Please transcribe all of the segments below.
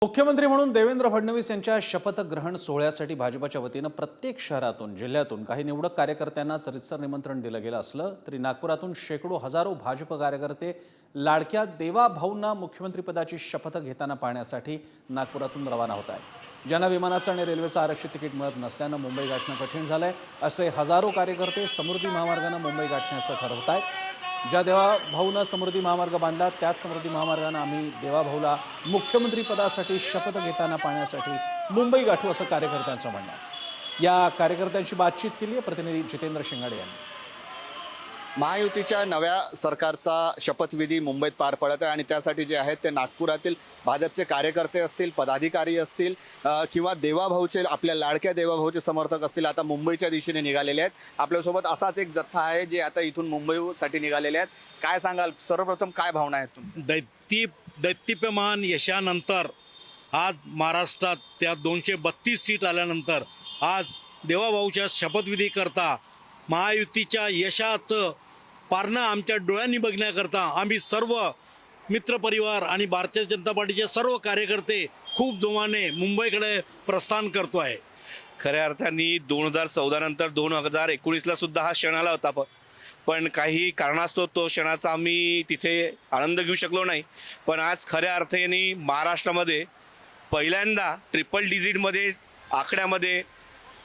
मुख्यमंत्री म्हणून देवेंद्र फडणवीस यांच्या शपथग्रहण सोहळ्यासाठी भाजपच्या वतीनं प्रत्येक शहरातून जिल्ह्यातून काही निवडक कार्यकर्त्यांना सरित्सर निमंत्रण दिलं गेलं असलं तरी नागपुरातून शेकडो हजारो भाजप कार्यकर्ते लाडक्या देवाभाऊंना मुख्यमंत्रीपदाची शपथ घेताना पाहण्यासाठी नागपुरातून रवाना होत आहेत। ज्यांना विमानाचं आणि रेल्वेचं आरक्षित तिकीट मिळत नसल्यानं मुंबई गाठणं कठीण झालंय असे हजारो कार्यकर्ते समृद्धी महामार्गानं मुंबई गाठण्याचं ठरवत आहेत। ज्या देवाभाऊनं समृद्धी महामार्ग बांधला त्याच समृद्धी महामार्गानं आम्ही देवाभाऊला मुख्यमंत्री पदासाठी शपथ घेताना पाहण्यासाठी मुंबई गाठू असं कार्यकर्त्यांचं म्हणणं आहे। या कार्यकर्त्यांशी बातचीत केली आहे प्रतिनिधी जितेंद्र शिंगाडे यांनी। महायुतीच्या नव्या सरकारचा शपथविधी मुंबईत पार पडत आहे आणि त्यासाठी जे आहेत ते नागपुरातील भाजपचे कार्यकर्ते असतील, पदाधिकारी असतील किंवा देवाभाऊचे आपल्या लाडक्या देवाभाऊचे समर्थक असतील आता मुंबईच्या दिशेने निघालेले आहेत। आपल्यासोबत असाच एक जत्था आहे जे आता इथून मुंबईसाठी निघालेले आहेत। काय सांगाल, सर्वप्रथम काय भावना आहेत तुमची? दैदिप्यमान यशानंतर आज महाराष्ट्रात त्या 232 सीट आल्यानंतर आज देवाभाऊच्या शपथविधी करता महायुतीच्या यशाचं पारणं आमच्या डोळ्यांनी बघण्याकरता आम्ही सर्व मित्रपरिवार आणि भारतीय जनता पार्टीचे सर्व कार्यकर्ते खूप जोमाने मुंबईकडे प्रस्थान करतो आहे। खऱ्या अर्थाने 2014 नंतर 2019ला सुद्धा हा क्षण आला होता, पण काही कारणास्तव तो क्षणाचा आम्ही तिथे आनंद घेऊ शकलो नाही। पण आज खऱ्या अर्थाने महाराष्ट्रामध्ये पहिल्यांदा ट्रिपल डिजिटमध्ये आकड्यामध्ये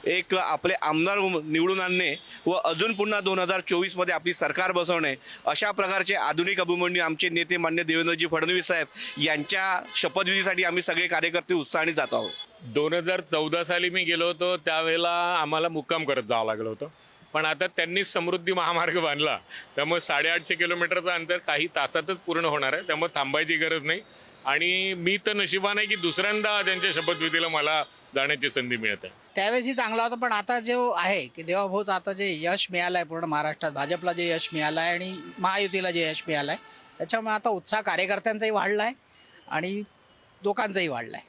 एक आपले आमदार निवडून आणणे व अजून पुन्हा 2024मध्ये आपली सरकार बसवणे अशा प्रकारचे आधुनिक अभिमन्यू आमचे नेते मान्य देवेंद्रजी फडणवीस साहेब यांच्या शपथविधीसाठी आम्ही सगळे कार्यकर्ते उत्साहाने जात आहोत। 2014 साली मी गेलो होतो, त्यावेळेला आम्हाला मुक्काम करत जावं लागलं होतं, पण आता त्यांनीच समृद्धी महामार्ग बांधला त्यामुळे 850 किलोमीटरचं अंतर काही तासातच पूर्ण होणार आहे, त्यामुळे थांबायची गरज नाही। आणि मी तर नशिबान आहे की दुसऱ्यांदा त्यांच्या शपथविधीला मला जाण्याची संधी मिळत आहे। त्यावेळेसही चांगला होता, पण आता जो आहे की देवाभाऊचं आता जे यश मिळालं आहे पूर्ण महाराष्ट्रात, भाजपला जे यश मिळालं आहे आणि महायुतीला जे यश मिळालं आहे त्याच्यामुळे आता उत्साह कार्यकर्त्यांचाही वाढला आहे आणि लोकांचाही वाढला आहे।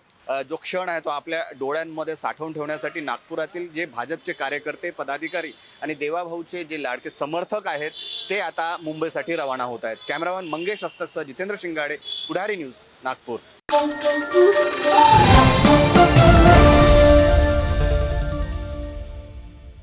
जो क्षण आहे तो आपल्या डोळ्यांमध्ये साठवून ठेवण्यासाठी नागपुरातील जे भाजपचे कार्यकर्ते, पदाधिकारी आणि देवाभाऊचे जे लाडके समर्थक आहेत ते आता मुंबईसाठी रवाना होत आहेत। कॅमेरामॅन मंगेश हस्तकसह जितेंद्र शिंगाडे, पुढारी न्यूज, नागपूर।